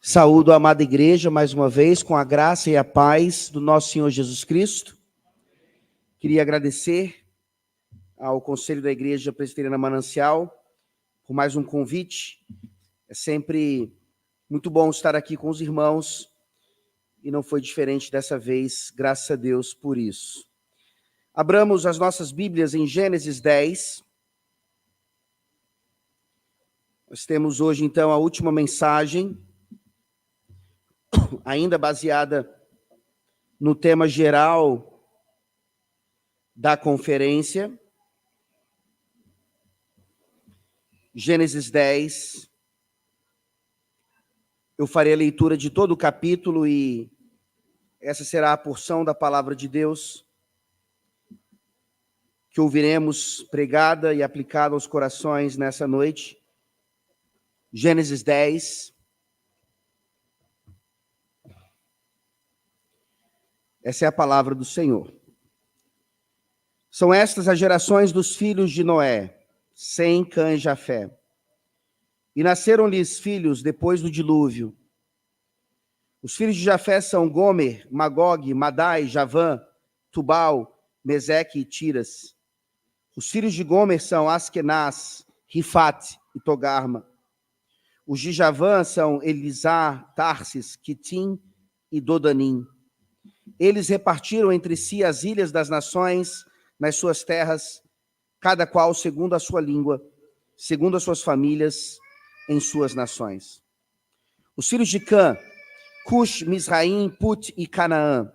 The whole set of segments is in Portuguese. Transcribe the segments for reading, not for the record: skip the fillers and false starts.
Saúdo a amada igreja mais uma vez com a graça e a paz do nosso Senhor Jesus Cristo. Queria agradecer ao Conselho da Igreja Presbiteriana Manancial por mais um convite. É sempre muito bom estar aqui com os irmãos e não foi diferente dessa vez, graças a Deus por isso. Abramos as nossas Bíblias em Gênesis 10. Nós temos hoje, então, a última mensagem, ainda baseada no tema geral da conferência. Gênesis 10. Eu farei a leitura de todo o capítulo e essa será a porção da palavra de Deus que ouviremos pregada e aplicada aos corações nessa noite. Gênesis 10. Essa é a palavra do Senhor. São estas as gerações dos filhos de Noé, Sem, Cã e Jafé. E nasceram-lhes filhos depois do dilúvio. Os filhos de Jafé são Gomer, Magog, Madai, Javã, Tubal, Meseque e Tiras. Os filhos de Gomer são Askenaz, Rifate e Togarma. Os de Javã são Elisá, Tarsis, Quitim e Dodanim. Eles repartiram entre si as ilhas das nações nas suas terras, cada qual segundo a sua língua, segundo as suas famílias, em suas nações. Os filhos de Cã, Cush, Misraim, Put e Canaã.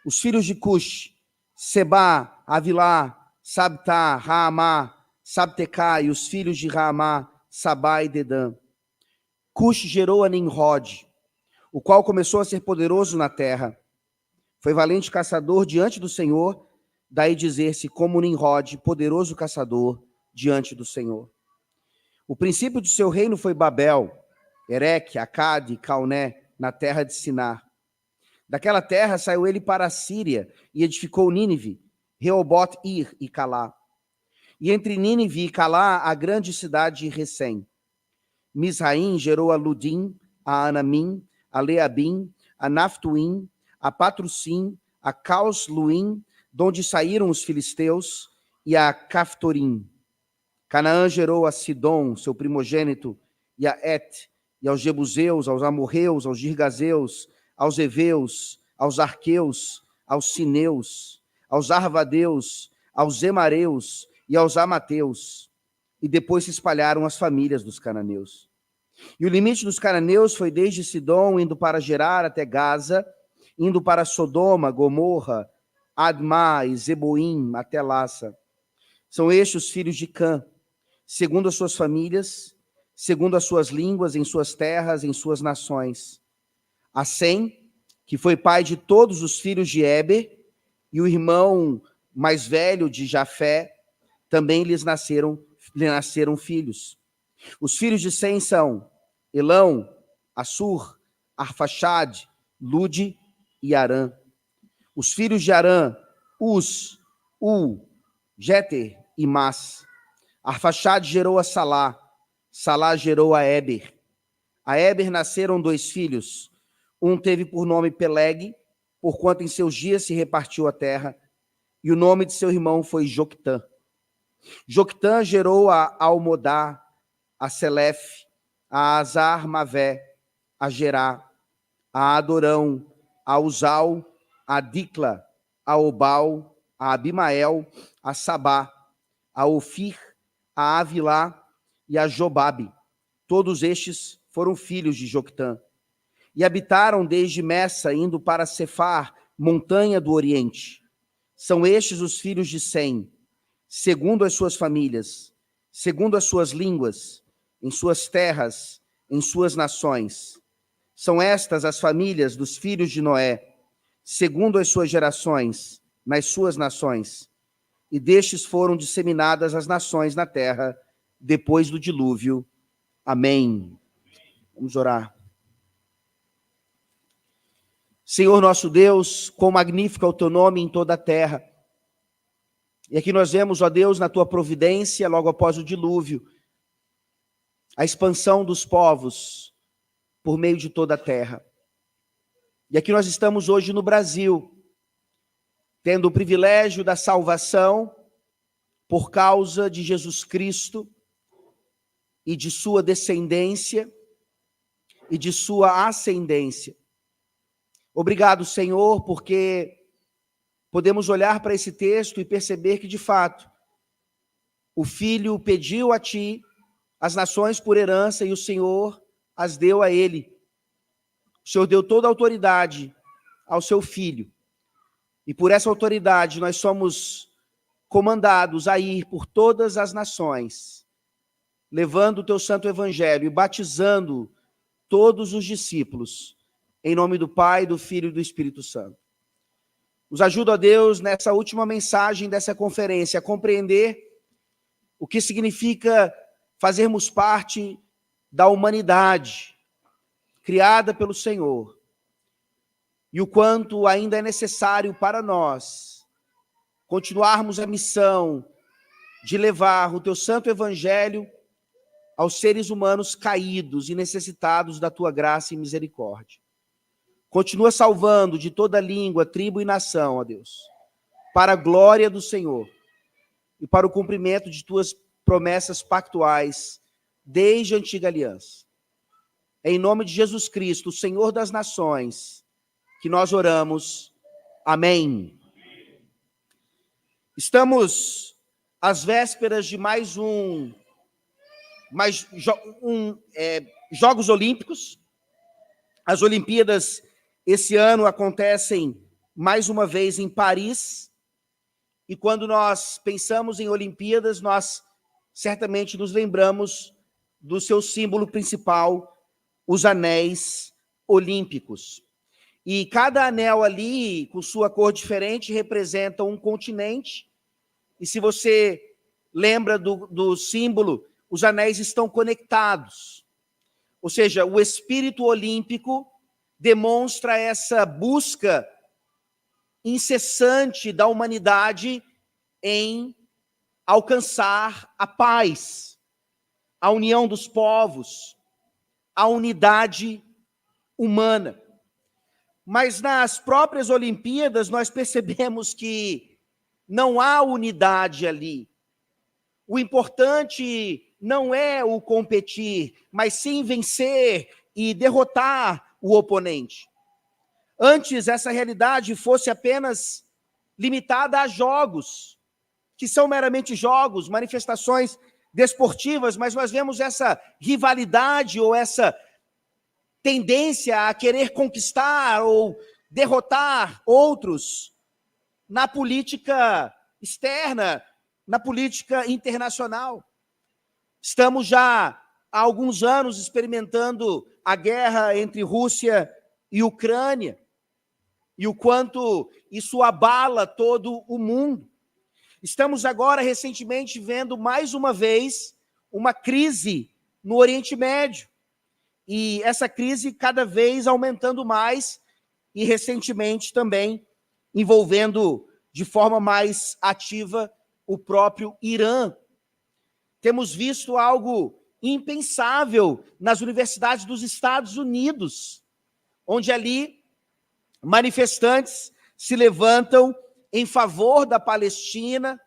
Os filhos de Cush, Sebá, Avilá, Sabtá, Raamá, Sabtecá, e os filhos de Raamá, Sabá e Dedã. Cush gerou a Nimrod, o qual começou a ser poderoso na terra. Foi valente caçador diante do Senhor, daí dizer-se como Nimrod, poderoso caçador diante do Senhor. O princípio de seu reino foi Babel, Ereque, Acade e Calné, na terra de Sinar. Daquela terra saiu ele para a Síria e edificou Nínive, Reobote-ir e Calá. E entre Nínive e Calá, a grande cidade de Recém. Misraim gerou a Ludim, a Anamim, a Leabim, a Naftuim, a Patrusim, a Caos-Luim, donde saíram os filisteus, e a Caftorim. Canaã gerou a Sidom, seu primogênito, e a Et, e aos Jebuseus, aos Amorreus, aos Girgazeus, aos Eveus, aos Arqueus, aos Sineus, aos Arvadeus, aos Zemareus e aos Amateus. E depois se espalharam as famílias dos cananeus. E o limite dos cananeus foi desde Sidom, indo para Gerar até Gaza, indo para Sodoma, Gomorra, Admá e Zeboim até Laça. São estes os filhos de Cã, segundo as suas famílias, segundo as suas línguas, em suas terras, em suas nações. A Sem, que foi pai de todos os filhos de Éber, e o irmão mais velho de Jafé, também lhe nasceram filhos. Os filhos de Sem são Elão, Assur, Arfaxade, Lude e Arã. Os filhos de Arã, Uz, Ul, Jeter e Mas. Arfaxade gerou a Salá, Salá gerou a Éber. A Éber nasceram 2 filhos. Um teve por nome Peleg, porquanto em seus dias se repartiu a terra, e o nome de seu irmão foi Joctã. Joctã gerou a Almodá, a Selef, a Azar-Mavé, a Gerá, a Adorão, a Uzal, a Dicla, a Obal, a Abimael, a Sabá, a Ofir, a Avilá e a Jobabe. Todos estes foram filhos de Joctã. E habitaram desde Messa, indo para Cefar, montanha do Oriente. São estes os filhos de Sem, segundo as suas famílias, segundo as suas línguas, em suas terras, em suas nações. São estas as famílias dos filhos de Noé, segundo as suas gerações, nas suas nações. E destes foram disseminadas as nações na terra, depois do dilúvio. Amém. Vamos orar. Senhor nosso Deus, quão magnífico é o teu nome em toda a terra. E aqui nós vemos, ó Deus, na tua providência, logo após o dilúvio, a expansão dos povos por meio de toda a terra. E aqui nós estamos hoje no Brasil, tendo o privilégio da salvação por causa de Jesus Cristo e de sua descendência e de sua ascendência. Obrigado, Senhor, porque podemos olhar para esse texto e perceber que, de fato, o Filho pediu a Ti as nações por herança e o Senhor as deu a Ele. O Senhor deu toda a autoridade ao Seu Filho. E por essa autoridade nós somos comandados a ir por todas as nações, levando o Teu santo evangelho e batizando todos os discípulos, em nome do Pai, do Filho e do Espírito Santo. Nos ajuda, ó Deus, nessa última mensagem dessa conferência, a compreender o que significa fazermos parte da humanidade criada pelo Senhor e o quanto ainda é necessário para nós continuarmos a missão de levar o Teu santo evangelho aos seres humanos caídos e necessitados da Tua graça e misericórdia. Continua salvando de toda língua, tribo e nação, ó Deus, para a glória do Senhor e para o cumprimento de Tuas promessas pactuais desde a antiga aliança. Em nome de Jesus Cristo, o Senhor das nações, que nós oramos. Amém. Estamos às vésperas de mais Jogos Olímpicos. As Olimpíadas esse ano acontecem mais uma vez em Paris. E quando nós pensamos em Olimpíadas, nós certamente nos lembramos do seu símbolo principal, os anéis olímpicos. E cada anel ali, com sua cor diferente, representa um continente. E se você lembra do símbolo, os anéis estão conectados. Ou seja, o espírito olímpico demonstra essa busca incessante da humanidade em alcançar a paz, a união dos povos, a unidade humana. Mas nas próprias Olimpíadas nós percebemos que não há unidade ali. O importante não é o competir, mas sim vencer e derrotar o oponente. Antes essa realidade fosse apenas limitada a jogos, que são meramente jogos, manifestações desportivas, mas nós vemos essa rivalidade ou essa tendência a querer conquistar ou derrotar outros na política externa, na política internacional. Estamos já há alguns anos experimentando a guerra entre Rússia e Ucrânia e o quanto isso abala todo o mundo. Estamos agora, recentemente, vendo mais uma vez uma crise no Oriente Médio. E essa crise cada vez aumentando mais e, recentemente, também envolvendo de forma mais ativa o próprio Irã. Temos visto algo impensável nas universidades dos Estados Unidos, onde ali manifestantes se levantam em favor da Palestina,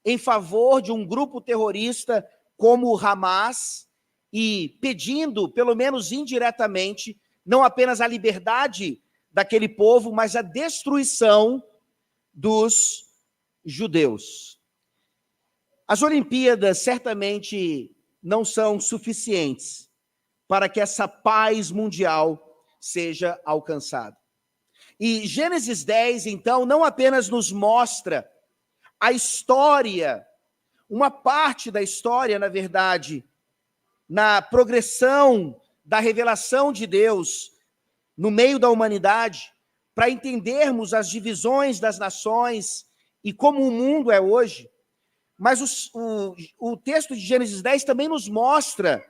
em favor de um grupo terrorista como o Hamas, e pedindo, pelo menos indiretamente, não apenas a liberdade daquele povo, mas a destruição dos judeus. As Olimpíadas certamente não são suficientes para que essa paz mundial seja alcançada. E Gênesis 10, então, não apenas nos mostra a história, uma parte da história, na verdade, na progressão da revelação de Deus no meio da humanidade, para entendermos as divisões das nações e como o mundo é hoje, mas o texto de Gênesis 10 também nos mostra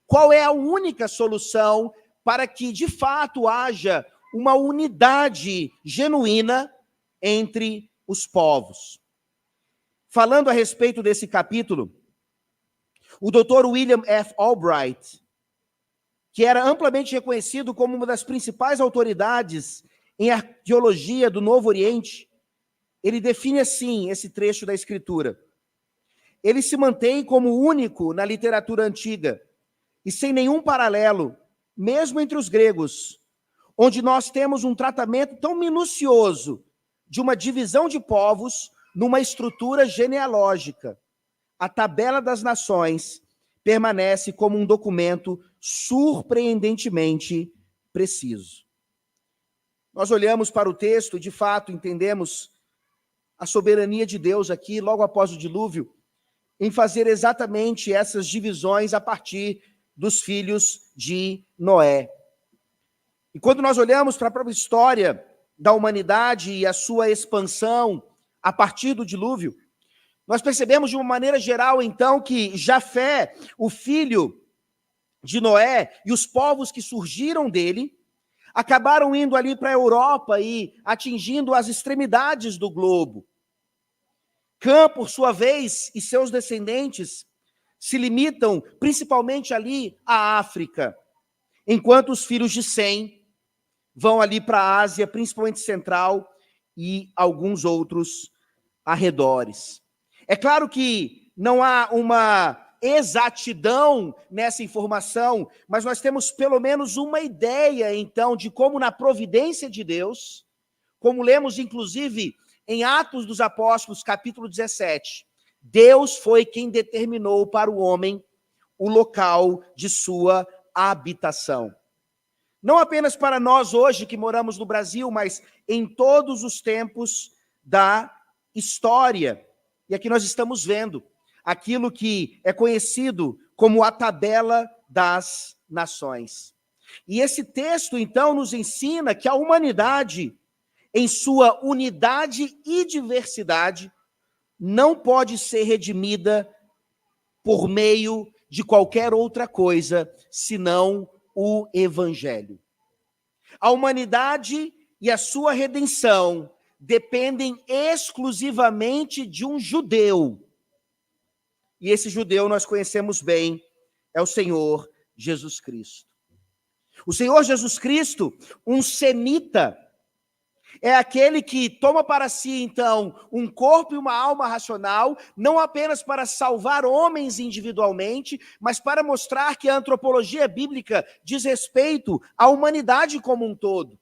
qual é a única solução para que, de fato, haja uma unidade genuína entre os povos. Falando a respeito desse capítulo, o Dr. William F. Albright, que era amplamente reconhecido como uma das principais autoridades em arqueologia do Novo Oriente, ele define assim esse trecho da Escritura: ele se mantém como único na literatura antiga e sem nenhum paralelo, mesmo entre os gregos, onde nós temos um tratamento tão minucioso de uma divisão de povos numa estrutura genealógica. A Tabela das Nações permanece como um documento surpreendentemente preciso. Nós olhamos para o texto e, de fato, entendemos a soberania de Deus aqui, logo após o dilúvio, em fazer exatamente essas divisões a partir dos filhos de Noé. E quando nós olhamos para a própria história da humanidade e a sua expansão a partir do dilúvio, nós percebemos de uma maneira geral, então, que Jafé, o filho de Noé, e os povos que surgiram dele, acabaram indo ali para a Europa e atingindo as extremidades do globo. Cã, por sua vez, e seus descendentes se limitam principalmente ali à África, enquanto os filhos de Sem vão ali para a Ásia, principalmente central, e alguns outros arredores. É claro que não há uma exatidão nessa informação, mas nós temos pelo menos uma ideia, então, de como na providência de Deus, como lemos inclusive em Atos dos Apóstolos, capítulo 17, Deus foi quem determinou para o homem o local de sua habitação. Não apenas para nós hoje que moramos no Brasil, mas em todos os tempos da história. E aqui nós estamos vendo aquilo que é conhecido como a Tabela das Nações. E esse texto, então, nos ensina que a humanidade, em sua unidade e diversidade, não pode ser redimida por meio de qualquer outra coisa, senão o Evangelho. A humanidade e a sua redenção dependem exclusivamente de um judeu. E esse judeu nós conhecemos bem, é o Senhor Jesus Cristo. O Senhor Jesus Cristo, um semita, é aquele que toma para si, então, um corpo e uma alma racional, não apenas para salvar homens individualmente, mas para mostrar que a antropologia bíblica diz respeito à humanidade como um todo.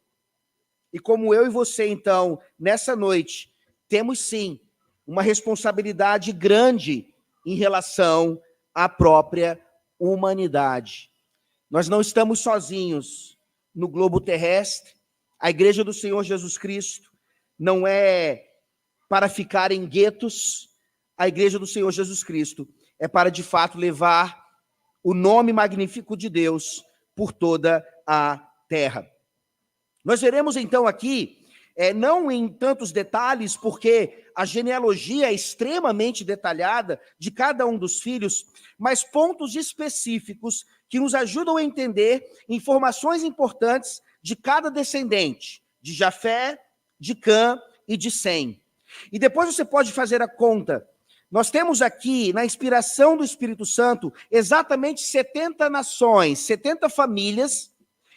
E como eu e você, então, nessa noite, temos sim uma responsabilidade grande em relação à própria humanidade. Nós não estamos sozinhos no globo terrestre. A Igreja do Senhor Jesus Cristo não é para ficar em guetos. A Igreja do Senhor Jesus Cristo é para, de fato, levar o nome magnífico de Deus por toda a terra. Nós veremos, então, aqui, não em tantos detalhes, porque a genealogia é extremamente detalhada de cada um dos filhos, mas pontos específicos que nos ajudam a entender informações importantes de cada descendente, de Jafé, de Cã e de Sem. E depois você pode fazer a conta. Nós temos aqui, na inspiração do Espírito Santo, exatamente 70 nações, 70 famílias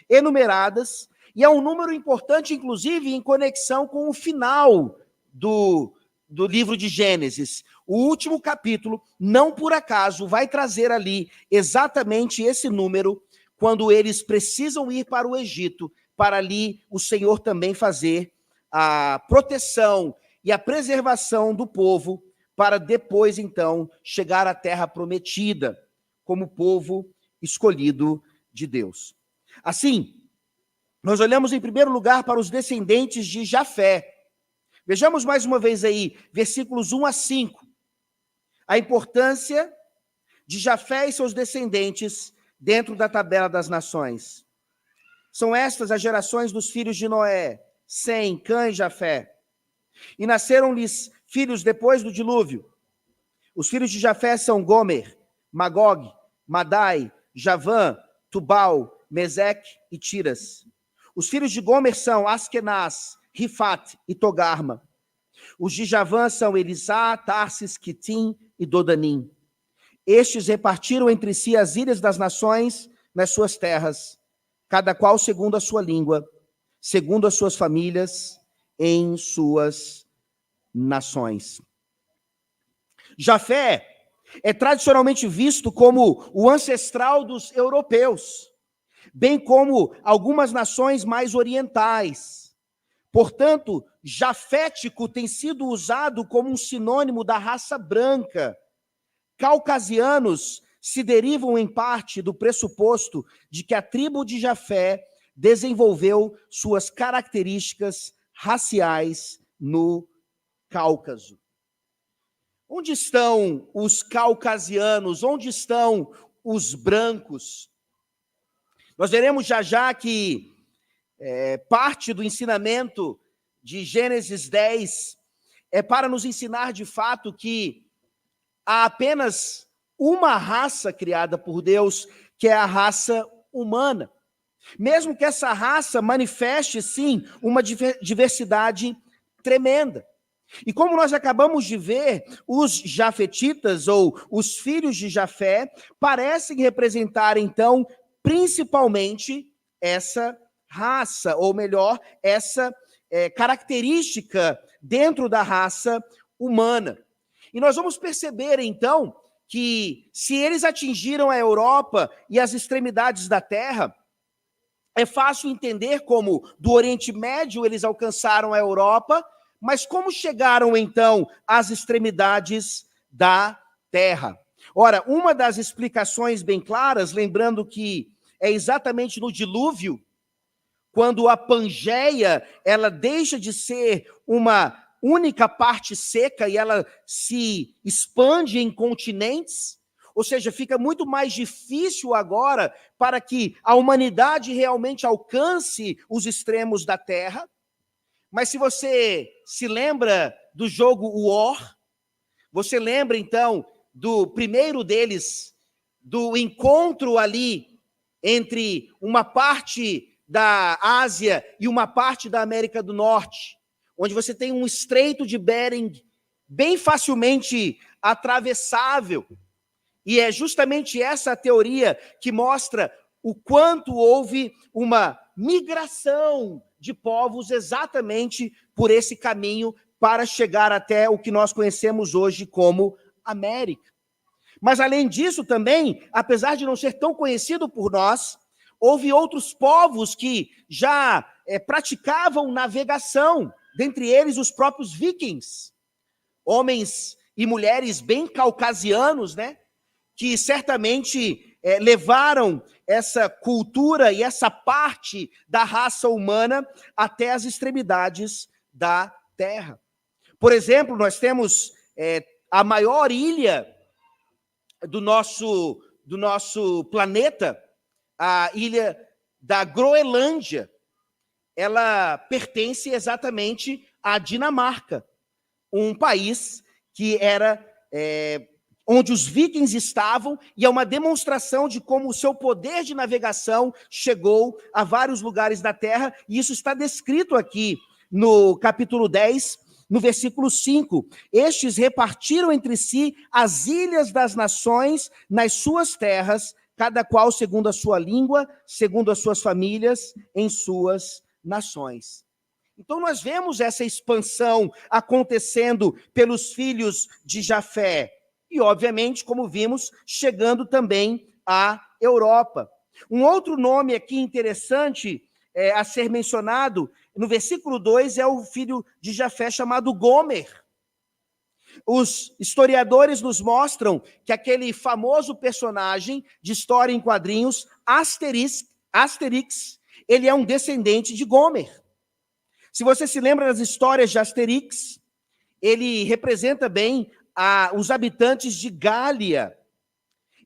enumeradas, e é um número importante, inclusive, em conexão com o final do livro de Gênesis. O último capítulo, não por acaso, vai trazer ali exatamente esse número, quando eles precisam ir para o Egito, para ali o Senhor também fazer a proteção e a preservação do povo, para depois, então, chegar à terra prometida, como povo escolhido de Deus. Assim, nós olhamos em primeiro lugar para os descendentes de Jafé. Vejamos mais uma vez aí, versículos 1 a 5. A importância de Jafé e seus descendentes dentro da tabela das nações. São estas as gerações dos filhos de Noé, Sem, Cã e Jafé. E nasceram-lhes filhos depois do dilúvio. Os filhos de Jafé são Gomer, Magog, Madai, Javã, Tubal, Meseque e Tiras. Os filhos de Gomer são Askenaz, Rifat e Togarma. Os de Javã são Elisá, Tarsis, Quitim e Dodanim. Estes repartiram entre si as ilhas das nações nas suas terras, cada qual segundo a sua língua, segundo as suas famílias, em suas nações. Jafé é tradicionalmente visto como o ancestral dos europeus, bem como algumas nações mais orientais. Portanto, jafético tem sido usado como um sinônimo da raça branca. Caucasianos se derivam em parte do pressuposto de que a tribo de Jafé desenvolveu suas características raciais no Cáucaso. Onde estão os caucasianos? Onde estão os brancos? Nós veremos já que parte do ensinamento de Gênesis 10 é para nos ensinar de fato que há apenas uma raça criada por Deus, que é a raça humana. Mesmo que essa raça manifeste, sim, uma diversidade tremenda. E como nós acabamos de ver, os jafetitas, ou os filhos de Jafé, parecem representar, então, principalmente essa raça, ou melhor, essa característica dentro da raça humana. E nós vamos perceber, então, que se eles atingiram a Europa e as extremidades da terra, é fácil entender como do Oriente Médio eles alcançaram a Europa, mas como chegaram, então, às extremidades da terra? Ora, uma das explicações bem claras, lembrando que é exatamente no dilúvio, quando a Pangeia, ela deixa de ser uma única parte seca e ela se expande em continentes, ou seja, fica muito mais difícil agora para que a humanidade realmente alcance os extremos da Terra. Mas se você se lembra do jogo War, você lembra então do primeiro deles, do encontro ali entre uma parte da Ásia e uma parte da América do Norte, onde você tem um estreito de Bering bem facilmente atravessável. E é justamente essa a teoria que mostra o quanto houve uma migração de povos exatamente por esse caminho para chegar até o que nós conhecemos hoje como América. Mas, além disso, também, apesar de não ser tão conhecido por nós, houve outros povos que já praticavam navegação, dentre eles os próprios vikings, homens e mulheres bem caucasianos, né, que certamente levaram essa cultura e essa parte da raça humana até as extremidades da Terra. Por exemplo, nós temos a maior ilha do nosso planeta, a ilha da Groenlândia. Ela pertence exatamente à Dinamarca, um país que era onde os vikings estavam, e é uma demonstração de como o seu poder de navegação chegou a vários lugares da Terra, e isso está descrito aqui no capítulo 10, no versículo 5. Estes repartiram entre si as ilhas das nações nas suas terras, cada qual segundo a sua língua, segundo as suas famílias, em suas nações. Então nós vemos essa expansão acontecendo pelos filhos de Jafé, e, obviamente, como vimos, chegando também à Europa. Um outro nome aqui interessante a ser mencionado, no versículo 2, é o filho de Jafé chamado Gomer. Os historiadores nos mostram que aquele famoso personagem de história em quadrinhos, Asterix, ele é um descendente de Gomer. Se você se lembra das histórias de Asterix, ele representa bem os habitantes de Gália.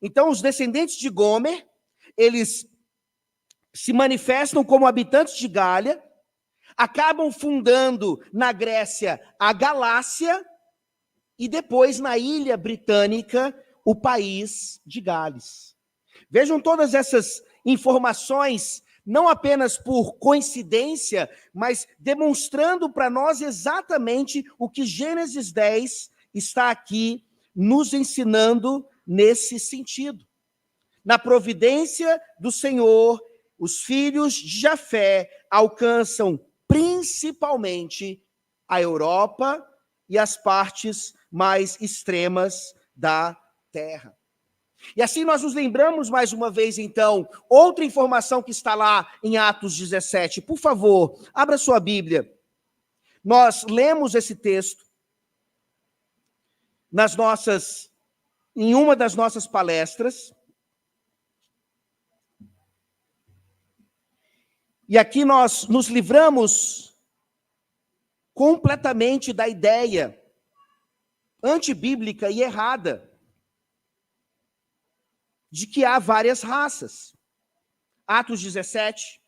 Então, os descendentes de Gomer, eles se manifestam como habitantes de Gália, acabam fundando na Grécia a Galácia e depois na ilha britânica o país de Gales. Vejam todas essas informações, não apenas por coincidência, mas demonstrando para nós exatamente o que Gênesis 10 está aqui nos ensinando nesse sentido. Na providência do Senhor, os filhos de Jafé alcançam principalmente a Europa e as partes mais extremas da terra. E assim nós nos lembramos mais uma vez, então, outra informação que está lá em Atos 17. Por favor, abra sua Bíblia. Nós lemos esse texto em uma das nossas palestras. E aqui nós nos livramos completamente da ideia antibíblica e errada de que há várias raças. Atos 17.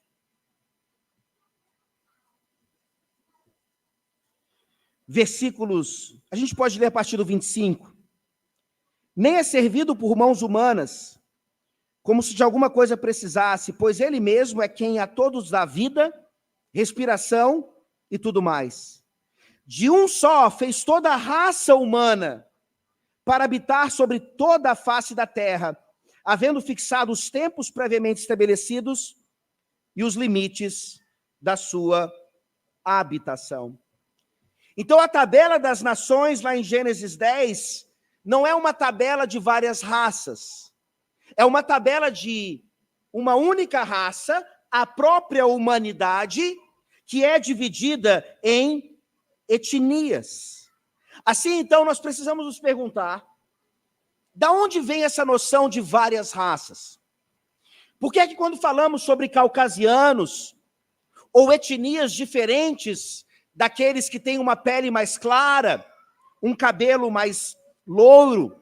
Versículos, a gente pode ler a partir do 25. Nem é servido por mãos humanas, como se de alguma coisa precisasse, pois ele mesmo é quem a todos dá vida, respiração e tudo mais. De um só fez toda a raça humana para habitar sobre toda a face da terra, havendo fixado os tempos previamente estabelecidos e os limites da sua habitação. Então, a tabela das nações, lá em Gênesis 10, não é uma tabela de várias raças. É uma tabela de uma única raça, a própria humanidade, que é dividida em etnias. Assim, então, nós precisamos nos perguntar, da onde vem essa noção de várias raças? Por que é que quando falamos sobre caucasianos, ou etnias diferentes daqueles que têm uma pele mais clara, um cabelo mais louro,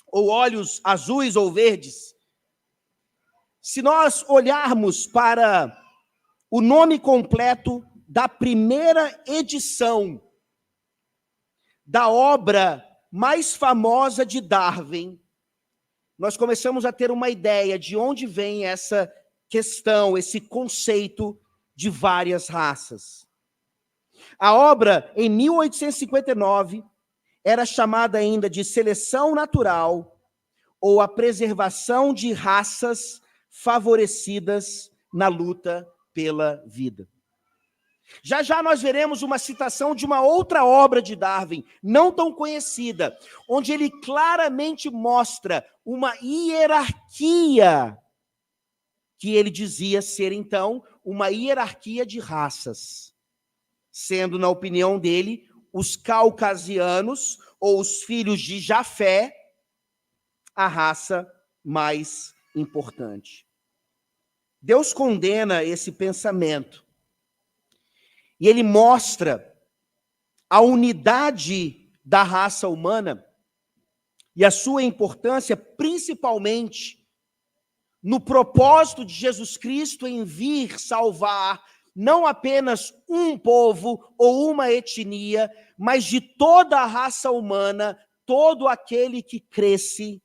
ou olhos azuis ou verdes, se nós olharmos para o nome completo da primeira edição da obra mais famosa de Darwin, nós começamos a ter uma ideia de onde vem essa questão, esse conceito de várias raças. A obra, em 1859, era chamada ainda de Seleção Natural ou a preservação de raças favorecidas na luta pela vida. Já já nós veremos uma citação de uma outra obra de Darwin, não tão conhecida, onde ele claramente mostra uma hierarquia, que ele dizia ser, então, uma hierarquia de raças, sendo, na opinião dele, os caucasianos, ou os filhos de Jafé, a raça mais importante. Deus condena esse pensamento. E ele mostra a unidade da raça humana e a sua importância, principalmente no propósito de Jesus Cristo em vir salvar não apenas um povo ou uma etnia, mas de toda a raça humana, todo aquele que cresce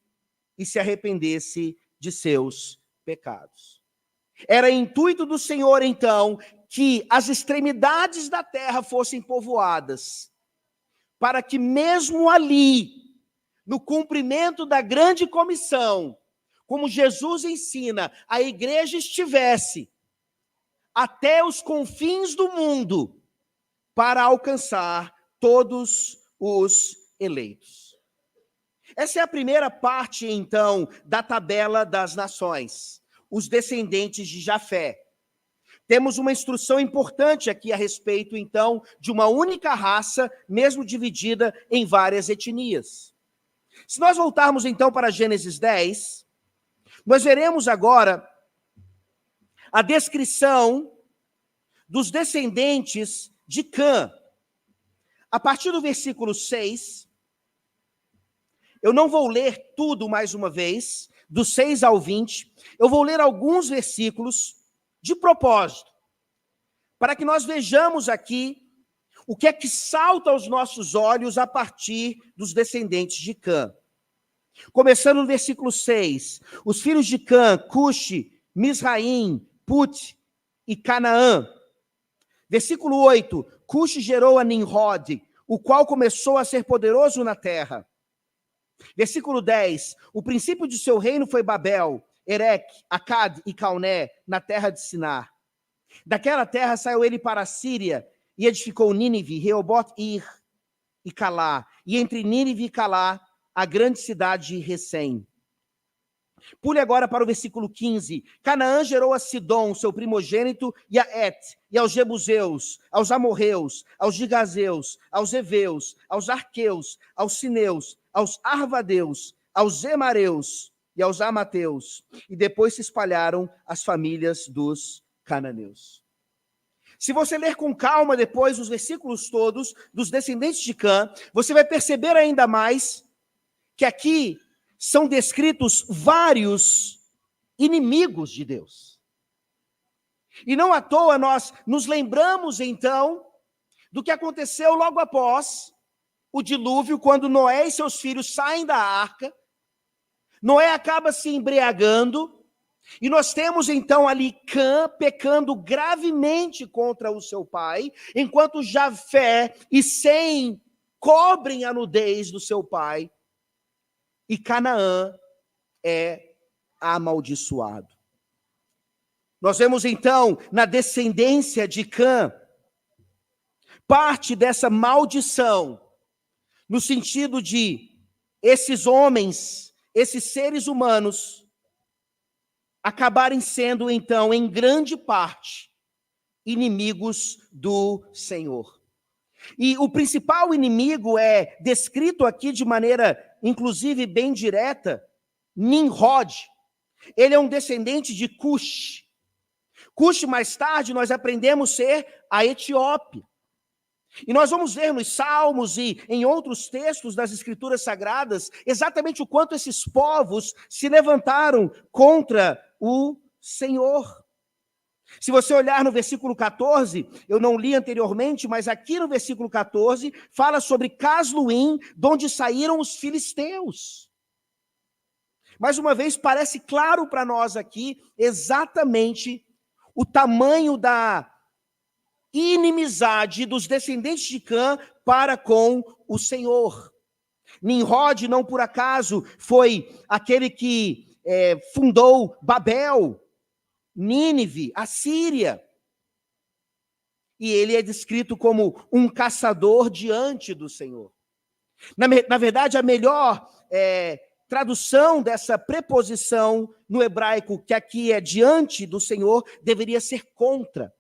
e se arrependesse de seus pecados. Era intuito do Senhor, então, que as extremidades da terra fossem povoadas, para que mesmo ali, no cumprimento da grande comissão, como Jesus ensina, a igreja estivesse até os confins do mundo, para alcançar todos os eleitos. Essa é a primeira parte, então, da tabela das nações, os descendentes de Jafé. Temos uma instrução importante aqui a respeito, então, de uma única raça, mesmo dividida em várias etnias. Se nós voltarmos, então, para Gênesis 10, nós veremos agora a descrição dos descendentes de Cã. A partir do versículo 6, eu não vou ler tudo mais uma vez, do 6 ao 20, eu vou ler alguns versículos de propósito, para que nós vejamos aqui o que é que salta aos nossos olhos a partir dos descendentes de Cã. Começando no versículo 6, os filhos de Cã, Cuxi, Misraim, Put e Canaã. Versículo 8, Cuxi gerou a Nimrod, o qual começou a ser poderoso na terra. Versículo 10, o princípio de seu reino foi Babel, Ereque, Acade e Calné, na terra de Sinar. Daquela terra saiu ele para a Síria e edificou Nínive, Reobote-ir e Calá, e entre Nínive e Calá, a grande cidade de Recém. Pule agora para o versículo 15. Canaã gerou a Sidom, seu primogênito, e a Et, e aos Jebuseus, aos Amorreus, aos Gigazeus, aos Eveus, aos Arqueus, aos Sineus, aos Arvadeus, aos Emareus e aos Amateus. E depois se espalharam as famílias dos cananeus. Se você ler com calma depois os versículos todos dos descendentes de Cã, você vai perceber ainda mais que aqui são descritos vários inimigos de Deus. E não à toa nós nos lembramos então do que aconteceu logo após o dilúvio, quando Noé e seus filhos saem da arca. Noé acaba se embriagando, e nós temos então ali Cã pecando gravemente contra o seu pai, enquanto Jafé e Sem cobrem a nudez do seu pai, e Canaã é amaldiçoado. Nós vemos então na descendência de Cã parte dessa maldição, no sentido de esses homens, esses seres humanos, acabarem sendo, então, em grande parte, inimigos do Senhor. E o principal inimigo é descrito aqui de maneira, inclusive, bem direta, Nimrod. Ele é um descendente de Cush. Cush, mais tarde, nós aprendemos ser a Etiópia. E nós vamos ver nos Salmos e em outros textos das Escrituras Sagradas exatamente o quanto esses povos se levantaram contra o Senhor. Se você olhar no versículo 14, eu não li anteriormente, mas aqui no versículo 14, fala sobre Casluim, de onde saíram os filisteus. Mais uma vez, parece claro para nós aqui exatamente o tamanho da inimizade dos descendentes de Cã para com o Senhor. Nimrod, não por acaso, foi aquele que fundou Babel, Nínive, a Síria. E ele é descrito como um caçador diante do Senhor. Na verdade, a melhor tradução dessa preposição no hebraico, que aqui é diante do Senhor, deveria ser contra.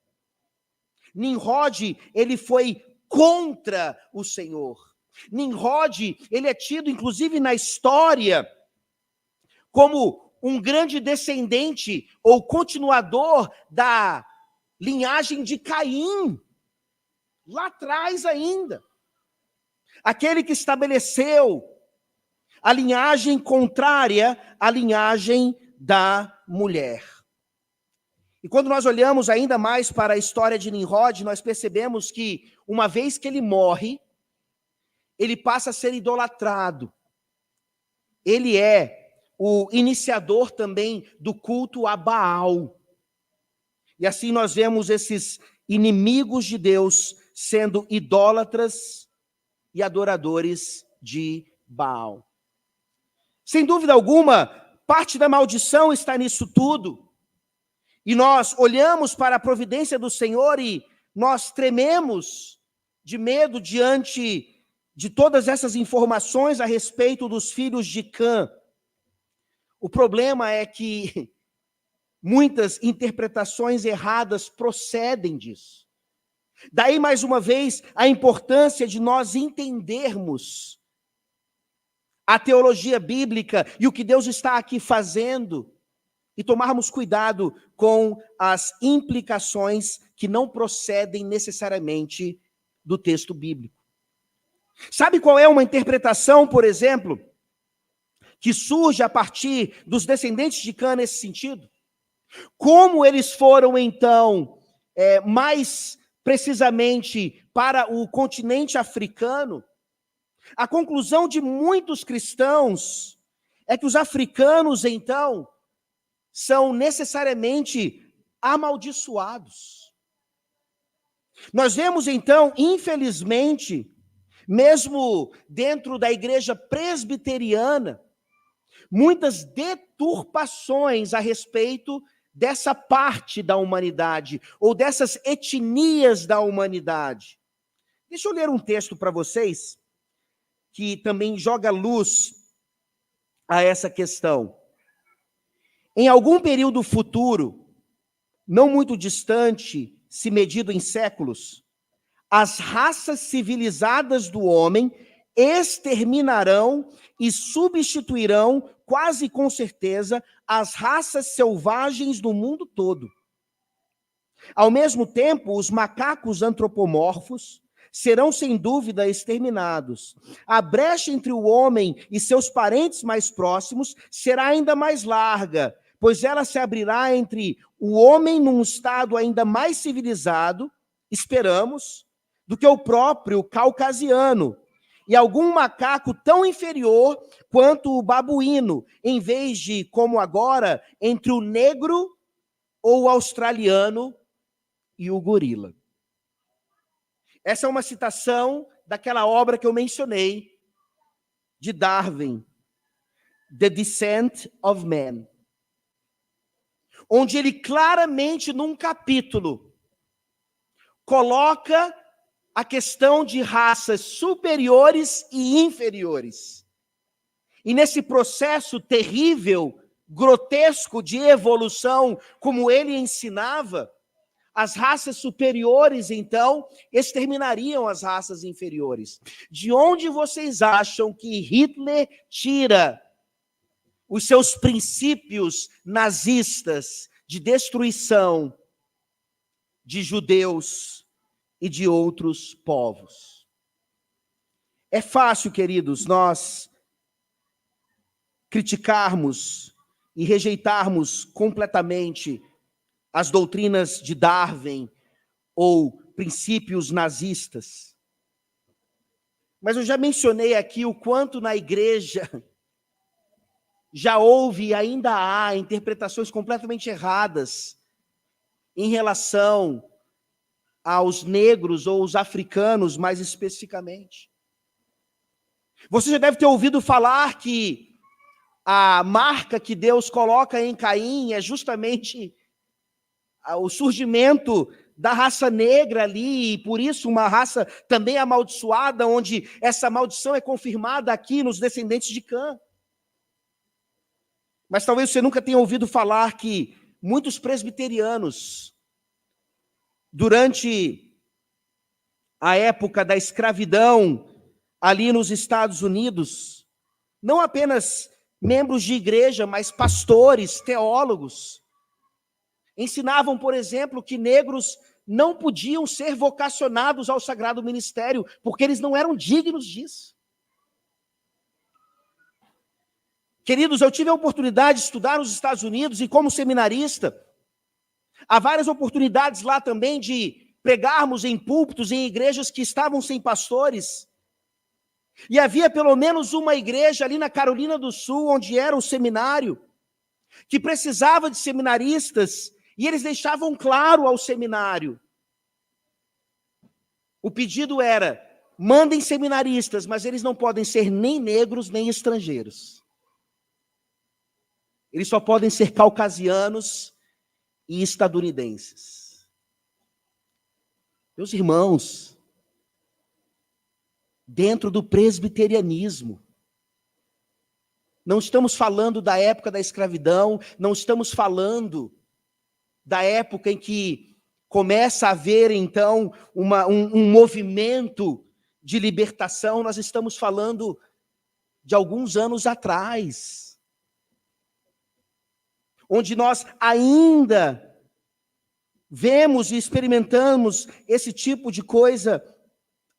Nimrod, ele foi contra o Senhor. Nimrod, ele é tido, inclusive, na história, como um grande descendente ou continuador da linhagem de Caim, lá atrás ainda. Aquele que estabeleceu a linhagem contrária à linhagem da mulher. E quando nós olhamos ainda mais para a história de Nimrod, nós percebemos que, uma vez que ele morre, ele passa a ser idolatrado. Ele é o iniciador também do culto a Baal. E assim nós vemos esses inimigos de Deus sendo idólatras e adoradores de Baal. Sem dúvida alguma, parte da maldição está nisso tudo. E nós olhamos para a providência do Senhor e nós trememos de medo diante de todas essas informações a respeito dos filhos de Cã. O problema é que muitas interpretações erradas procedem disso. Daí, mais uma vez, a importância de nós entendermos a teologia bíblica e o que Deus está aqui fazendo, e tomarmos cuidado com as implicações que não procedem necessariamente do texto bíblico. Sabe qual é uma interpretação, por exemplo, que surge a partir dos descendentes de Cã nesse sentido? Como eles foram, então, mais precisamente para o continente africano, a conclusão de muitos cristãos é que os africanos, então, são necessariamente amaldiçoados. Nós vemos, então, infelizmente, Mesmo dentro da igreja presbiteriana, muitas deturpações a respeito dessa parte da humanidade, ou dessas etnias da humanidade. Deixa eu ler um texto para vocês, que também joga luz a essa questão. Em algum período futuro, não muito distante, se medido em séculos, as raças civilizadas do homem exterminarão e substituirão, quase com certeza, as raças selvagens do mundo todo. Ao mesmo tempo, os macacos antropomorfos serão, sem dúvida, exterminados. A brecha entre o homem e seus parentes mais próximos será ainda mais larga, pois ela se abrirá entre o homem num estado ainda mais civilizado, esperamos, do que o próprio caucasiano, e algum macaco tão inferior quanto o babuíno, em vez de, como agora, entre o negro ou o australiano e o gorila. Essa é uma citação daquela obra que eu mencionei, de Darwin, The Descent of Man, onde ele claramente, num capítulo, coloca a questão de raças superiores e inferiores. E nesse processo terrível, grotesco de evolução, como ele ensinava, as raças superiores, então, exterminariam as raças inferiores. De onde vocês acham que Hitler tira os seus princípios nazistas de destruição de judeus e de outros povos? É fácil, queridos, nós criticarmos e rejeitarmos completamente as doutrinas de Darwin ou princípios nazistas. Mas eu já mencionei aqui o quanto na igreja já houve e ainda há interpretações completamente erradas em relação aos negros ou os africanos, mais especificamente. Você já deve ter ouvido falar que a marca que Deus coloca em Caim é justamente o surgimento da raça negra ali, e por isso uma raça também amaldiçoada, onde essa maldição é confirmada aqui nos descendentes de Cã. Mas talvez você nunca tenha ouvido falar que muitos presbiterianos, durante a época da escravidão ali nos Estados Unidos, não apenas membros de igreja, mas pastores, teólogos, ensinavam, por exemplo, que negros não podiam ser vocacionados ao sagrado ministério, porque eles não eram dignos disso. Queridos, eu tive a oportunidade de estudar nos Estados Unidos e como seminarista, há várias oportunidades lá também de pregarmos em púlpitos, em igrejas que estavam sem pastores. E havia pelo menos uma igreja ali na Carolina do Sul, onde era o seminário, que precisava de seminaristas, e eles deixavam claro ao seminário. O pedido era: mandem seminaristas, mas eles não podem ser nem negros, nem estrangeiros. Eles só podem ser caucasianos e estadunidenses. Meus irmãos, dentro do presbiterianismo, não estamos falando da época da escravidão, não estamos falando da época em que começa a haver, então, um movimento de libertação, nós estamos falando de alguns anos atrás, onde nós ainda vemos e experimentamos esse tipo de coisa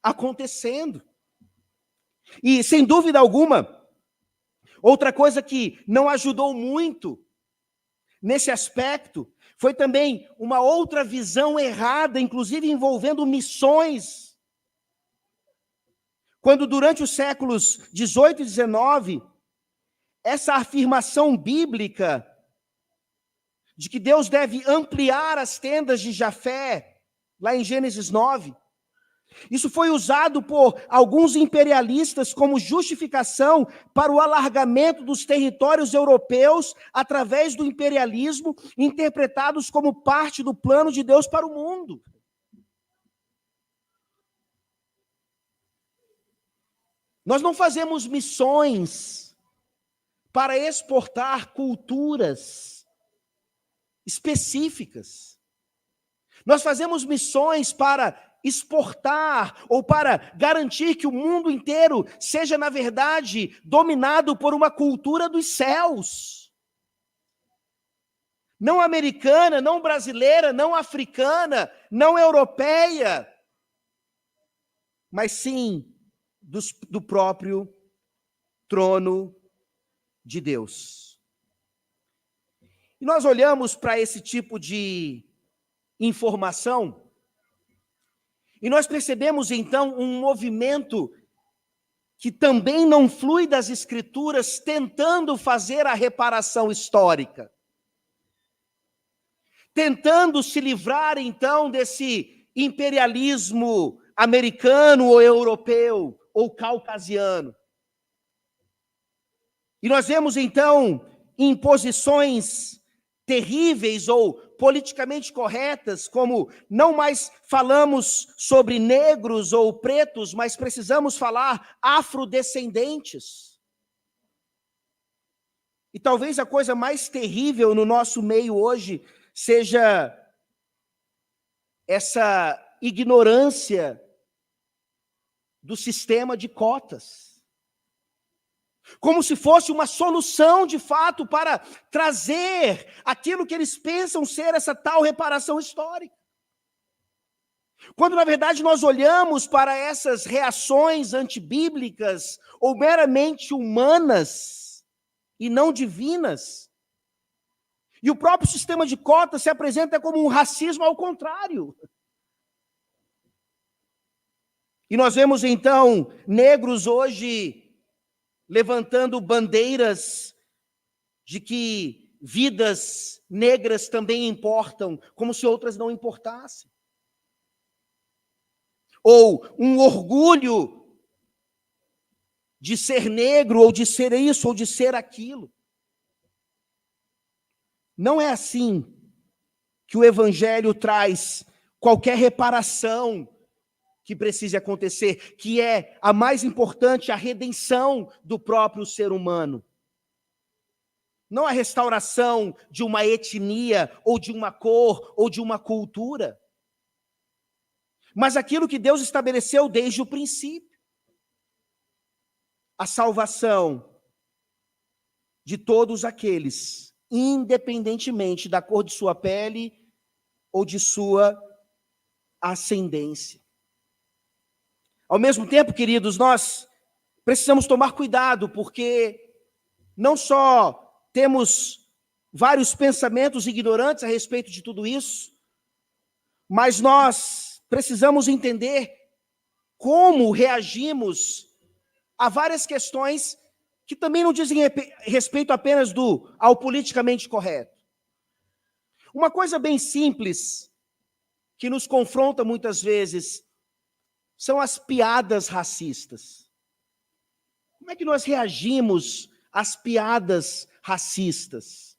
acontecendo. E, sem dúvida alguma, outra coisa que não ajudou muito nesse aspecto foi também uma outra visão errada, inclusive envolvendo missões. Quando durante os séculos 18 e 19, essa afirmação bíblica de que Deus deve ampliar as tendas de Jafé, lá em Gênesis 9, Isso foi usado por alguns imperialistas como justificação para o alargamento dos territórios europeus através do imperialismo, interpretados como parte do plano de Deus para o mundo. Nós não fazemos missões para exportar culturas específicas. Nós fazemos missões para exportar ou para garantir que o mundo inteiro seja, na verdade, dominado por uma cultura dos céus. Não americana, não brasileira, não africana, não europeia, mas sim do próprio trono de Deus. E nós olhamos para esse tipo de informação e nós percebemos, então, um movimento que também não flui das Escrituras, tentando fazer a reparação histórica. Tentando se livrar, então, desse imperialismo americano ou europeu ou caucasiano. E nós vemos, então, imposições terríveis ou politicamente corretas, como não mais falamos sobre negros ou pretos, mas precisamos falar afrodescendentes. E talvez a coisa mais terrível no nosso meio hoje seja essa ignorância do sistema de cotas. Como se fosse uma solução, de fato, para trazer aquilo que eles pensam ser essa tal reparação histórica. Quando, na verdade, nós olhamos para essas reações antibíblicas ou meramente humanas e não divinas, e o próprio sistema de cotas se apresenta como um racismo ao contrário. E nós vemos, então, negros hoje levantando bandeiras de que vidas negras também importam, como se outras não importassem. Ou um orgulho de ser negro, ou de ser isso, ou de ser aquilo. Não é assim que o Evangelho traz qualquer reparação que precise acontecer, que é a mais importante, a redenção do próprio ser humano. Não a restauração de uma etnia, ou de uma cor, ou de uma cultura. Mas aquilo que Deus estabeleceu desde o princípio. A salvação de todos aqueles, independentemente da cor de sua pele ou de sua ascendência. Ao mesmo tempo, queridos, nós precisamos tomar cuidado, porque não só temos vários pensamentos ignorantes a respeito de tudo isso, mas nós precisamos entender como reagimos a várias questões que também não dizem respeito apenas ao politicamente correto. Uma coisa bem simples, que nos confronta muitas vezes, são as piadas racistas. Como é que nós reagimos às piadas racistas?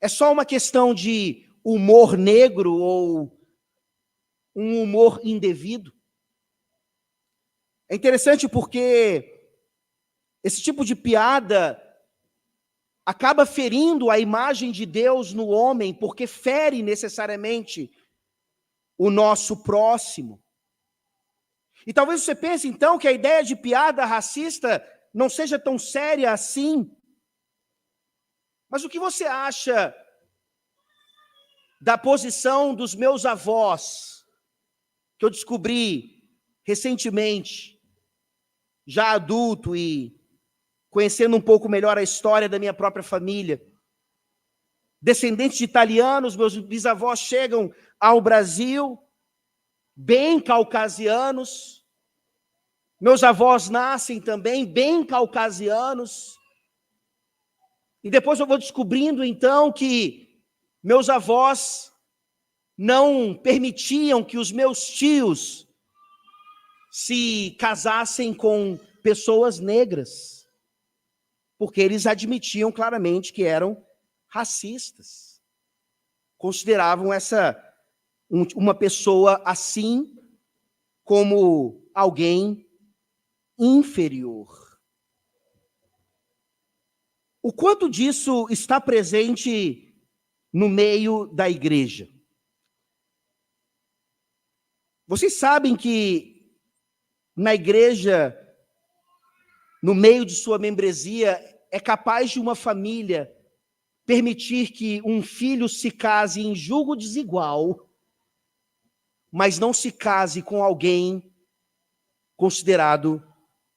É só uma questão de humor negro ou um humor indevido? É interessante porque esse tipo de piada acaba ferindo a imagem de Deus no homem, porque fere necessariamente o nosso próximo. E talvez você pense, então, que a ideia de piada racista não seja tão séria assim. Mas o que você acha da posição dos meus avós, que eu descobri recentemente, já adulto e conhecendo um pouco melhor a história da minha própria família? Descendentes de italianos, meus bisavós chegam ao Brasil, bem caucasianos. Meus avós nascem também bem caucasianos. E depois eu vou descobrindo, então, que meus avós não permitiam que os meus tios se casassem com pessoas negras, porque eles admitiam claramente que eram racistas. Consideravam uma pessoa assim como alguém inferior. O quanto disso está presente no meio da igreja? Vocês sabem que na igreja, no meio de sua membresia, é capaz de uma família permitir que um filho se case em julgo desigual, mas não se case com alguém considerado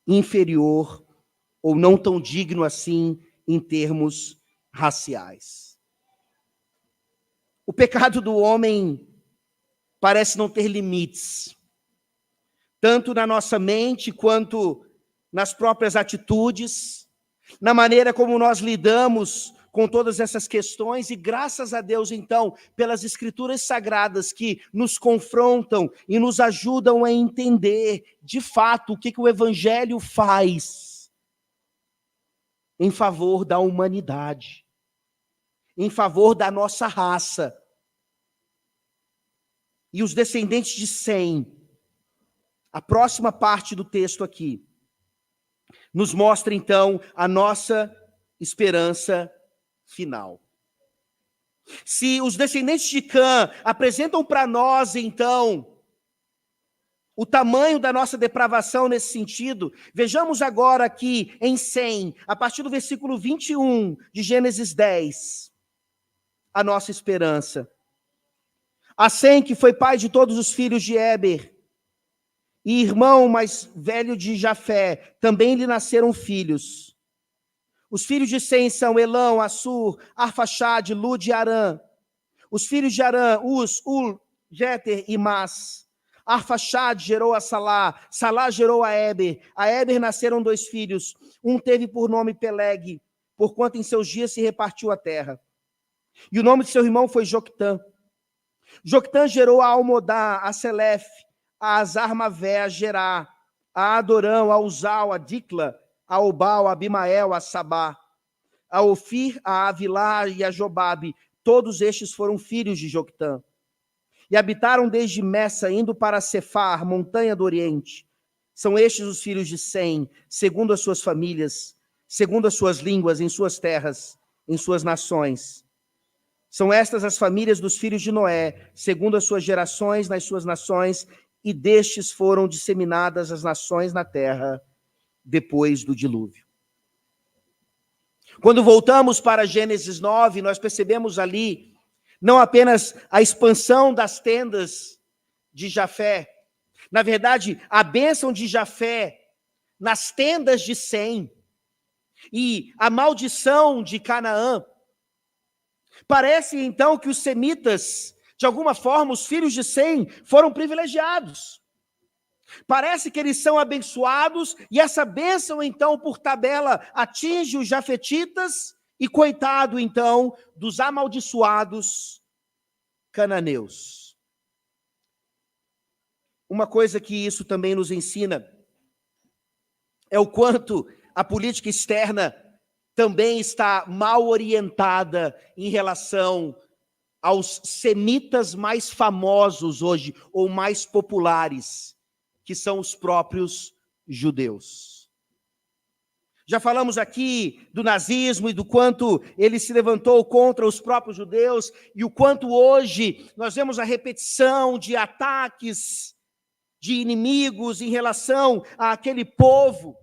inferior ou não tão digno assim em termos raciais. O pecado do homem parece não ter limites, tanto na nossa mente quanto nas próprias atitudes, na maneira como nós lidamos com todas essas questões, e graças a Deus, então, pelas escrituras sagradas que nos confrontam e nos ajudam a entender, de fato, o que o Evangelho faz em favor da humanidade, em favor da nossa raça. E os descendentes de Sem, a próxima parte do texto aqui, nos mostra, então, a nossa esperança final. Se os descendentes de Cã apresentam para nós, então, o tamanho da nossa depravação nesse sentido, vejamos agora aqui em Sem, a partir do versículo 21 de Gênesis 10, a nossa esperança. A Sem, que foi pai de todos os filhos de Éber, e irmão mais velho de Jafé, também lhe nasceram filhos. Os filhos de Sem são Elão, Assur, Arfaxade, Lud e Arã. Os filhos de Arã, Uz, Ul, Jeter e Mas. Arfaxade gerou a Salá, Salá gerou a Éber nasceram 2 filhos, um teve por nome Peleg, porquanto em seus dias se repartiu a terra. E o nome de seu irmão foi Joctã. Joctã gerou a Almodá, a Selef, a Azarmavé, a Gerá, a Adorão, a Uzal, a Dicla, a Obal, a Abimael, a Sabá, a Ofir, a Avilá e a Jobabe. Todos estes foram filhos de Joctã. E habitaram desde Messa, indo para Cefar, montanha do Oriente. São estes os filhos de Sem, segundo as suas famílias, segundo as suas línguas, em suas terras, em suas nações. São estas as famílias dos filhos de Noé, segundo as suas gerações, nas suas nações, e destes foram disseminadas as nações na terra, depois do dilúvio. Quando voltamos para Gênesis 9, nós percebemos ali não apenas a expansão das tendas de Jafé, na verdade, a bênção de Jafé nas tendas de Sem e a maldição de Canaã. Parece então que os semitas, de alguma forma, os filhos de Sem, foram privilegiados. Parece que eles são abençoados, e essa bênção, então, por tabela, atinge os jafetitas, e coitado, então, dos amaldiçoados cananeus. Uma coisa que isso também nos ensina é o quanto a política externa também está mal orientada em relação aos semitas mais famosos hoje, ou mais populares, que são os próprios judeus. Já falamos aqui do nazismo e do quanto ele se levantou contra os próprios judeus, e o quanto hoje nós vemos a repetição de ataques de inimigos em relação àquele povo.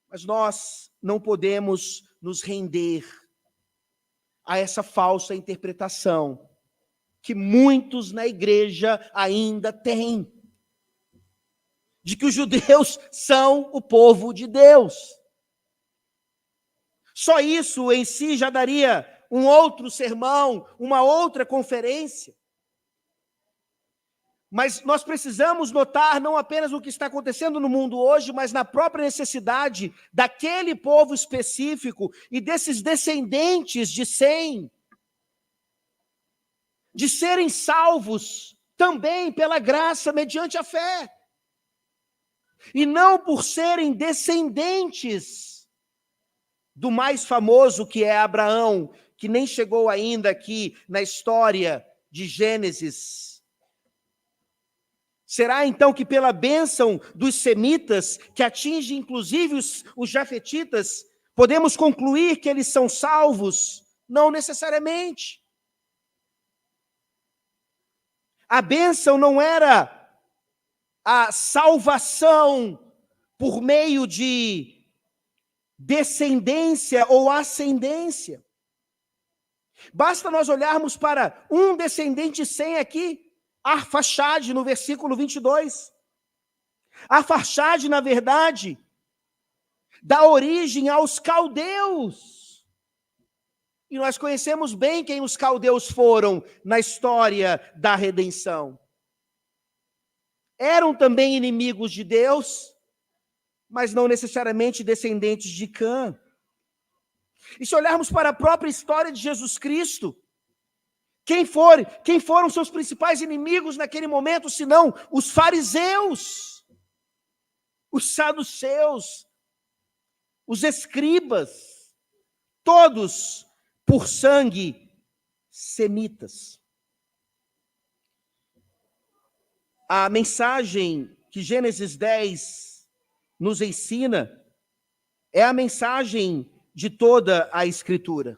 Mas nós não podemos nos render a essa falsa interpretação que muitos na igreja ainda têm, de que os judeus são o povo de Deus. Só isso em si já daria um outro sermão, uma outra conferência. Mas nós precisamos notar não apenas o que está acontecendo no mundo hoje, mas na própria necessidade daquele povo específico e desses descendentes de Sem, de serem salvos também pela graça mediante a fé. E não por serem descendentes do mais famoso, que é Abraão, que nem chegou ainda aqui na história de Gênesis. Será então que pela bênção dos semitas, que atinge inclusive os jafetitas, podemos concluir que eles são salvos? Não necessariamente. A bênção não era a salvação por meio de descendência ou ascendência. Basta nós olharmos para um descendente sem aqui, Arfaxade, no versículo 22. Arfaxade, na verdade, dá origem aos caldeus. E nós conhecemos bem quem os caldeus foram na história da redenção. Eram também inimigos de Deus, mas não necessariamente descendentes de Cã. E se olharmos para a própria história de Jesus Cristo, quem foram seus principais inimigos naquele momento, senão os fariseus, os saduceus, os escribas, todos por sangue semitas. A mensagem que Gênesis 10 nos ensina é a mensagem de toda a Escritura.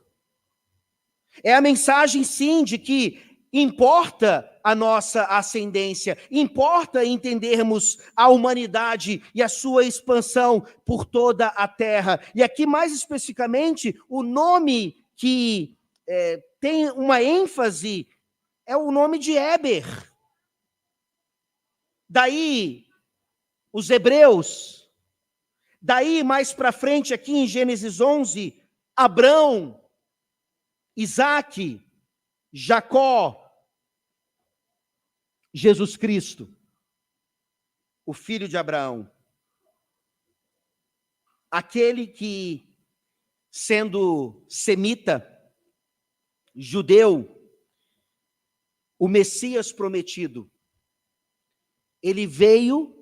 É a mensagem, sim, de que importa a nossa ascendência, importa entendermos a humanidade e a sua expansão por toda a terra. E aqui, mais especificamente, o nome que tem uma ênfase é o nome de Éber. Daí, os hebreus. Daí, mais para frente, aqui em Gênesis 11, Abrão, Isaque, Jacó, Jesus Cristo, o filho de Abraão. Aquele que, sendo semita, judeu, o Messias prometido, ele veio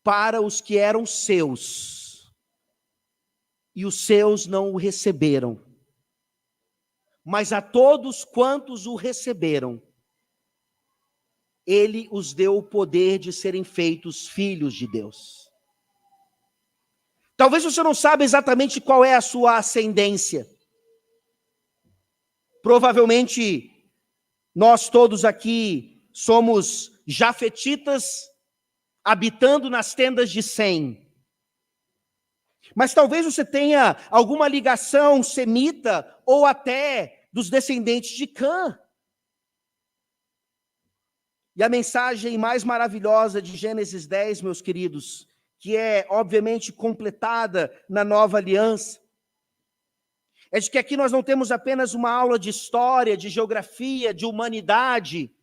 para os que eram seus, e os seus não o receberam. Mas a todos quantos o receberam, ele os deu o poder de serem feitos filhos de Deus. Talvez você não saiba exatamente qual é a sua ascendência. Provavelmente, nós todos aqui somos jafetitas, habitando nas tendas de Sem. Mas talvez você tenha alguma ligação semita ou até dos descendentes de Cã. E a mensagem mais maravilhosa de Gênesis 10, meus queridos, que é obviamente completada na nova aliança, é de que aqui nós não temos apenas uma aula de história, de geografia, de humanidade.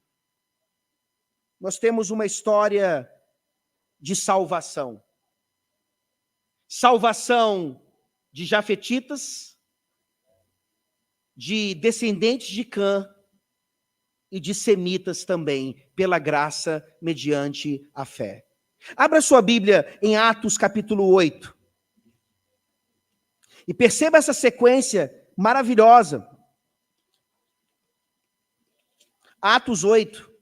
Nós temos uma história de salvação. Salvação de jafetitas, de descendentes de Cã e de semitas também, pela graça mediante a fé. Abra sua Bíblia em Atos capítulo 8. E perceba essa sequência maravilhosa. Atos 8.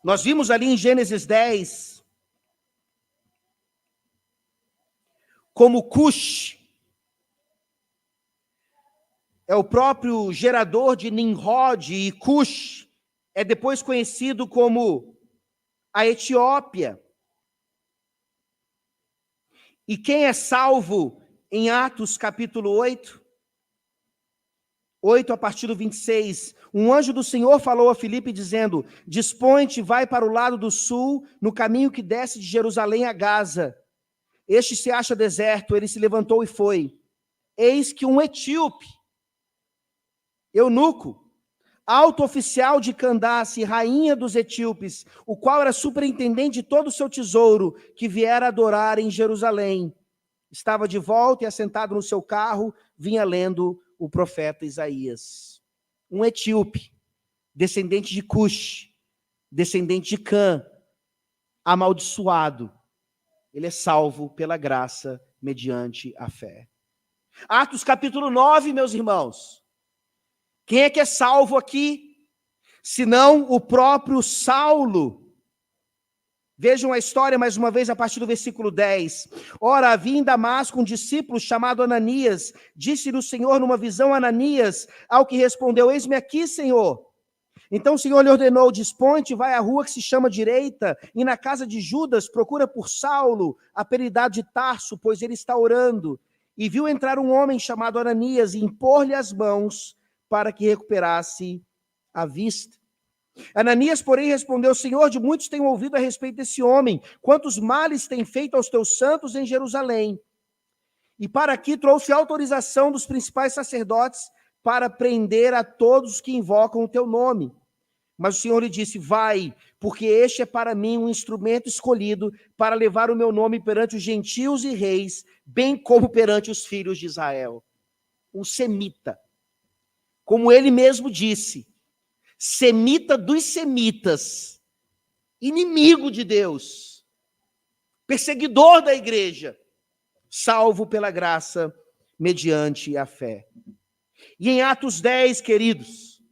Nós vimos ali em Gênesis 10 como Cush é o próprio gerador de Nimrod, e Cush é depois conhecido como a Etiópia. E quem é salvo em Atos capítulo 8 a partir do 26, um anjo do Senhor falou a Filipe dizendo: dispõe-te, vai para o lado do sul, no caminho que desce de Jerusalém a Gaza. Este se acha deserto. Ele se levantou e foi. Eis que um etíope, eunuco, alto oficial de Candace, rainha dos etíopes, o qual era superintendente de todo o seu tesouro, que viera adorar em Jerusalém, estava de volta e assentado no seu carro, vinha lendo o profeta Isaías. Um etíope, descendente de Cush, descendente de Cã, amaldiçoado, ele é salvo pela graça mediante a fé. Atos capítulo 9, meus irmãos. Quem é que é salvo aqui? Senão o próprio Saulo. Vejam a história mais uma vez a partir do versículo 10. Ora, havia em Damasco um discípulo chamado Ananias. Disse-lhe o Senhor numa visão, Ananias, ao que respondeu, eis-me aqui, Senhor. Então o Senhor lhe ordenou, dispõe-te, vai à rua que se chama Direita, e na casa de Judas procura por Saulo, apelidado de Tarso, pois ele está orando. E viu entrar um homem chamado Ananias e impor-lhe as mãos para que recuperasse a vista. Ananias, porém, respondeu, Senhor, de muitos tenho ouvido a respeito desse homem, quantos males tem feito aos teus santos em Jerusalém. E para aqui trouxe autorização dos principais sacerdotes para prender a todos os que invocam o teu nome. Mas o Senhor lhe disse, vai, porque este é para mim um instrumento escolhido para levar o meu nome perante os gentios e reis, bem como perante os filhos de Israel. Um semita. Como ele mesmo disse, semita dos semitas, inimigo de Deus, perseguidor da igreja, salvo pela graça mediante a fé. E em Atos 10, queridos,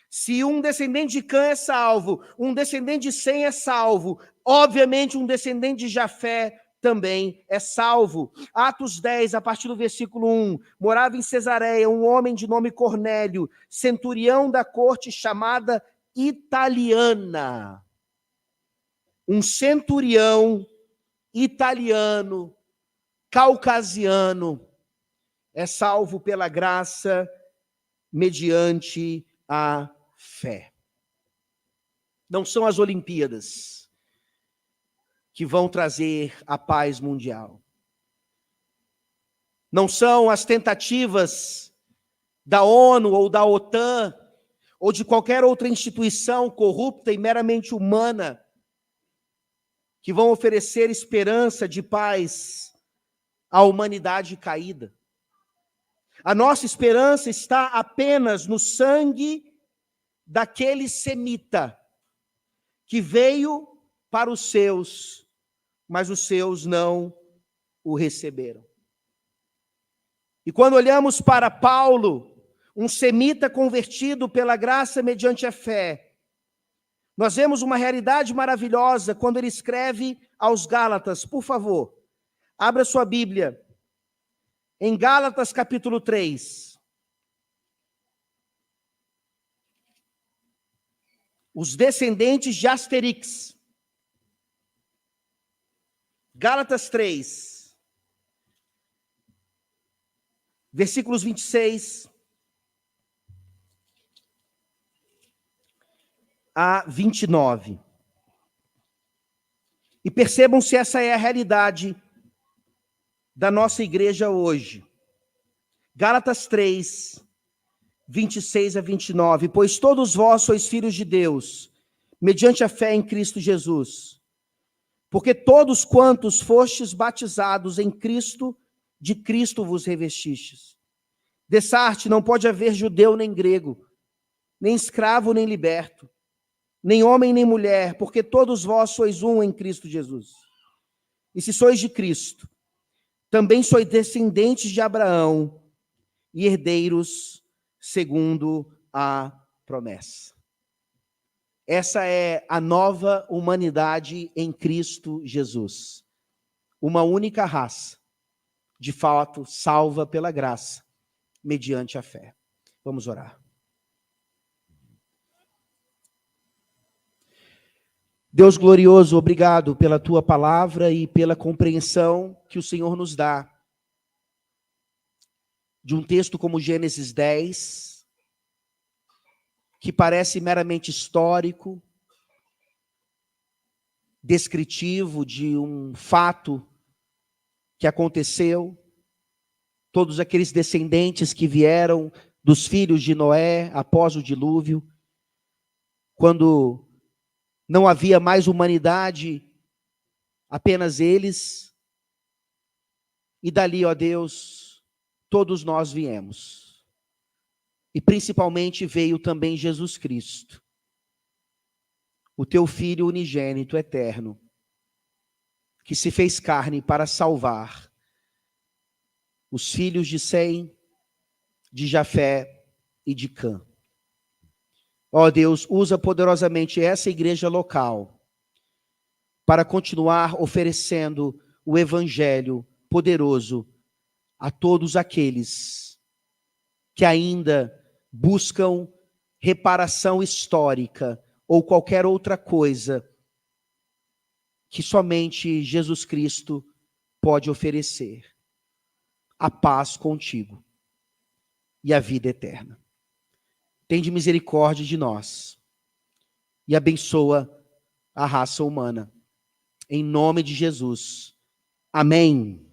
se um descendente de Cã é salvo, um descendente de Sem é salvo, obviamente um descendente de Jafé também é salvo. Atos 10, a partir do versículo 1, morava em Cesareia um homem de nome Cornélio, centurião da corte chamada Italiana. Um centurião italiano, caucasiano, é salvo pela graça mediante a fé. Não são as Olimpíadas que vão trazer a paz mundial. Não são as tentativas da ONU ou da OTAN ou de qualquer outra instituição corrupta e meramente humana que vão oferecer esperança de paz à humanidade caída. A nossa esperança está apenas no sangue daquele semita que veio para os seus, mas os seus não o receberam. E quando olhamos para Paulo, um semita convertido pela graça mediante a fé, nós vemos uma realidade maravilhosa quando ele escreve aos Gálatas. Por favor, abra sua Bíblia em Gálatas capítulo 3. Os descendentes de Asterix. Gálatas 3, versículos 26 a 29. E percebam se essa é a realidade da nossa igreja hoje. Gálatas 3, 26 a 29. Pois todos vós sois filhos de Deus, mediante a fé em Cristo Jesus. Porque todos quantos fostes batizados em Cristo, de Cristo vos revestistes. Dessarte não pode haver judeu nem grego, nem escravo nem liberto, nem homem nem mulher, porque todos vós sois um em Cristo Jesus. E se sois de Cristo, também sois descendentes de Abraão e herdeiros segundo a promessa. Essa é a nova humanidade em Cristo Jesus. Uma única raça, de fato, salva pela graça, mediante a fé. Vamos orar. Deus glorioso, obrigado pela tua palavra e pela compreensão que o Senhor nos dá de um texto como Gênesis 10, que parece meramente histórico, descritivo de um fato que aconteceu, todos aqueles descendentes que vieram dos filhos de Noé após o dilúvio, quando não havia mais humanidade, apenas eles, e dali, ó Deus, todos nós viemos. E principalmente veio também Jesus Cristo, o teu Filho unigênito eterno, que se fez carne para salvar os filhos de Sem, de Jafé e de Cã. Ó Deus, usa poderosamente essa igreja local para continuar oferecendo o evangelho poderoso a todos aqueles que ainda buscam reparação histórica ou qualquer outra coisa que somente Jesus Cristo pode oferecer. A paz contigo e a vida eterna. Tende misericórdia de nós e abençoa a raça humana. Em nome de Jesus. Amém.